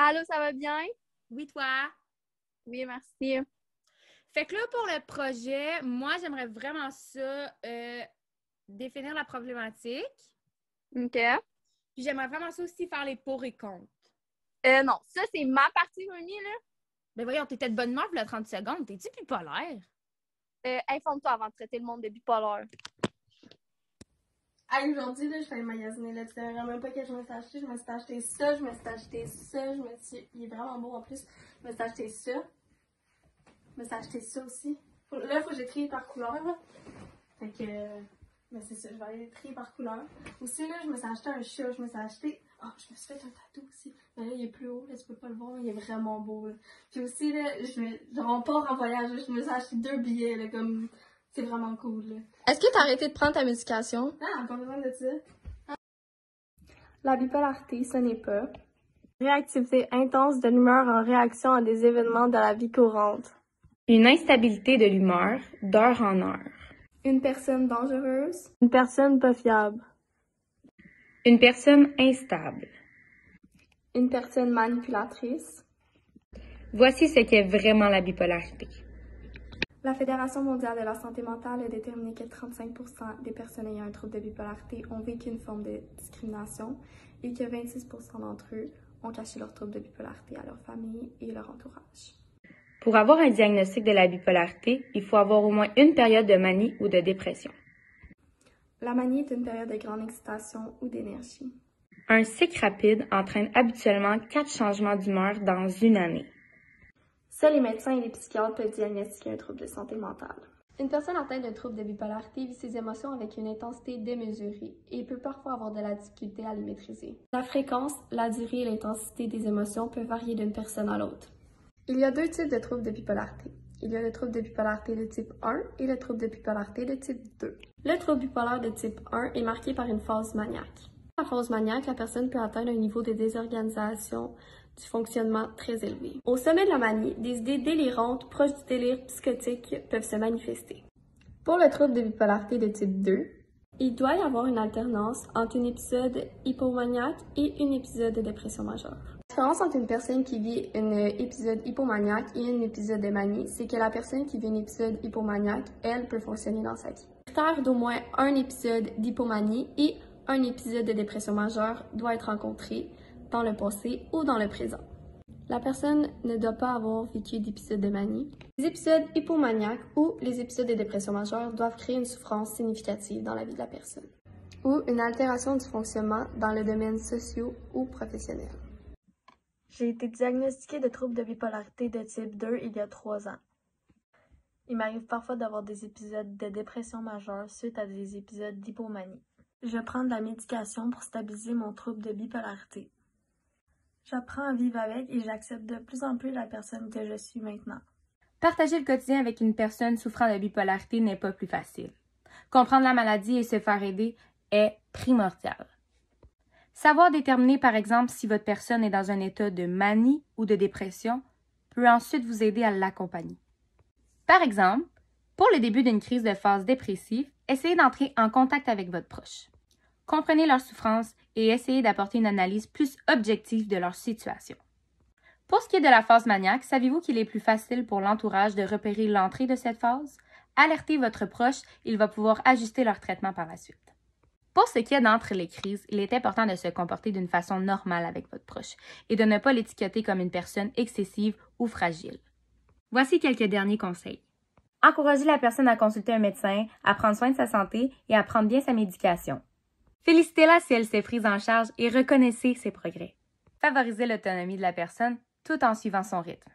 Allô, ça va bien? Oui, toi. Oui, merci. Fait que là, pour le projet, moi, j'aimerais vraiment ça, définir la problématique. OK. Puis j'aimerais vraiment ça aussi faire les pour et contre. Non, ça, c'est ma partie, Noémie, là. Ben voyons, t'étais de bonne humeur pour le 30 secondes. T'es-tu bipolaire? Informe-toi avant de traiter le monde de bipolaire. Hey, aujourd'hui, là, je suis allée magasiner, là. Tu savais même pas que je me suis acheté. Je me suis acheté ça, je me suis acheté ça, il est vraiment beau en plus. Je me suis acheté ça. Je me suis acheté ça aussi. Là, il faut que j'ai trié par couleur, là. Fait que... Mais c'est ça, je vais aller trier par couleur. Aussi, là, je me suis acheté un chat. Je me suis acheté... Oh, je me suis fait un tatou aussi. Mais là, il est plus haut, là, tu peux pas le voir. Il est vraiment beau, là. Puis aussi, là, on part en voyage, là. Je me suis acheté 2 billets, là, comme... C'est vraiment cool, là. Est-ce que tu as arrêté de prendre ta médication? Ah, pas besoin de ça. La bipolarité, ce n'est pas réactivité intense de l'humeur en réaction à des événements de la vie courante. Une instabilité de l'humeur d'heure en heure. Une personne dangereuse. Une personne pas fiable. Une personne instable. Une personne manipulatrice. Voici ce qu'est vraiment la bipolarité. La Fédération mondiale de la santé mentale a déterminé que 35% des personnes ayant un trouble de bipolarité ont vécu une forme de discrimination et que 26% d'entre eux ont caché leur trouble de bipolarité à leur famille et leur entourage. Pour avoir un diagnostic de la bipolarité, il faut avoir au moins une période de manie ou de dépression. La manie est une période de grande excitation ou d'énergie. Un cycle rapide entraîne habituellement 4 changements d'humeur dans une année. Seuls les médecins et les psychiatres peuvent diagnostiquer un trouble de santé mentale. Une personne atteinte d'un trouble de bipolarité vit ses émotions avec une intensité démesurée et peut parfois avoir de la difficulté à les maîtriser. La fréquence, la durée et l'intensité des émotions peuvent varier d'une personne à l'autre. Il y a 2 types de troubles de bipolarité. Il y a le trouble de bipolarité de type 1 et le trouble de bipolarité de type 2. Le trouble bipolaire de type 1 est marqué par une phase maniaque. Dans la phase maniaque, la personne peut atteindre un niveau de désorganisation du fonctionnement très élevé. Au sommet de la manie, des idées délirantes proches du délire psychotique peuvent se manifester. Pour le trouble de bipolarité de type 2, il doit y avoir une alternance entre un épisode hypomaniaque et un épisode de dépression majeure. La différence entre une personne qui vit un épisode hypomaniaque et un épisode de manie, c'est que la personne qui vit un épisode hypomaniaque, elle, peut fonctionner dans sa vie. Le critère d'au moins un épisode d'hypomanie et un épisode de dépression majeure doit être rencontré dans le passé ou dans le présent. La personne ne doit pas avoir vécu d'épisodes de manie. Les épisodes hypomaniaques ou les épisodes de dépression majeure doivent créer une souffrance significative dans la vie de la personne ou une altération du fonctionnement dans le domaine socio ou professionnel. J'ai été diagnostiquée de trouble de bipolarité de type 2 il y a 3 ans. Il m'arrive parfois d'avoir des épisodes de dépression majeure suite à des épisodes d'hypomanie. Je prends de la médication pour stabiliser mon trouble de bipolarité. J'apprends à vivre avec et j'accepte de plus en plus la personne que je suis maintenant. Partager le quotidien avec une personne souffrant de bipolarité n'est pas plus facile. Comprendre la maladie et se faire aider est primordial. Savoir déterminer, par exemple, si votre personne est dans un état de manie ou de dépression peut ensuite vous aider à l'accompagner. Par exemple, pour le début d'une crise de phase dépressive, essayez d'entrer en contact avec votre proche. Comprenez leur souffrance et essayez d'apporter une analyse plus objective de leur situation. Pour ce qui est de la phase maniaque, savez-vous qu'il est plus facile pour l'entourage de repérer l'entrée de cette phase? Alertez votre proche, il va pouvoir ajuster leur traitement par la suite. Pour ce qui est d'entre les crises, il est important de se comporter d'une façon normale avec votre proche et de ne pas l'étiqueter comme une personne excessive ou fragile. Voici quelques derniers conseils. Encouragez la personne à consulter un médecin, à prendre soin de sa santé et à prendre bien sa médication. Félicitez-la si elle s'est prise en charge et reconnaissez ses progrès. Favorisez l'autonomie de la personne tout en suivant son rythme.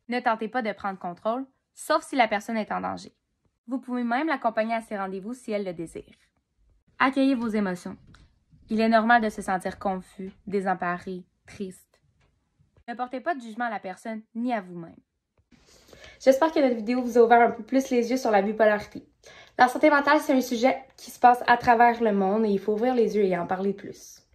Ne tentez pas de prendre contrôle, sauf si la personne est en danger. Vous pouvez même l'accompagner à ses rendez-vous si elle le désire. Accueillez vos émotions. Il est normal de se sentir confus, désemparé, triste. Ne portez pas de jugement à la personne ni à vous-même. J'espère que notre vidéo vous a ouvert un peu plus les yeux sur la bipolarité. La santé mentale, c'est un sujet qui se passe à travers le monde et il faut ouvrir les yeux et en parler plus.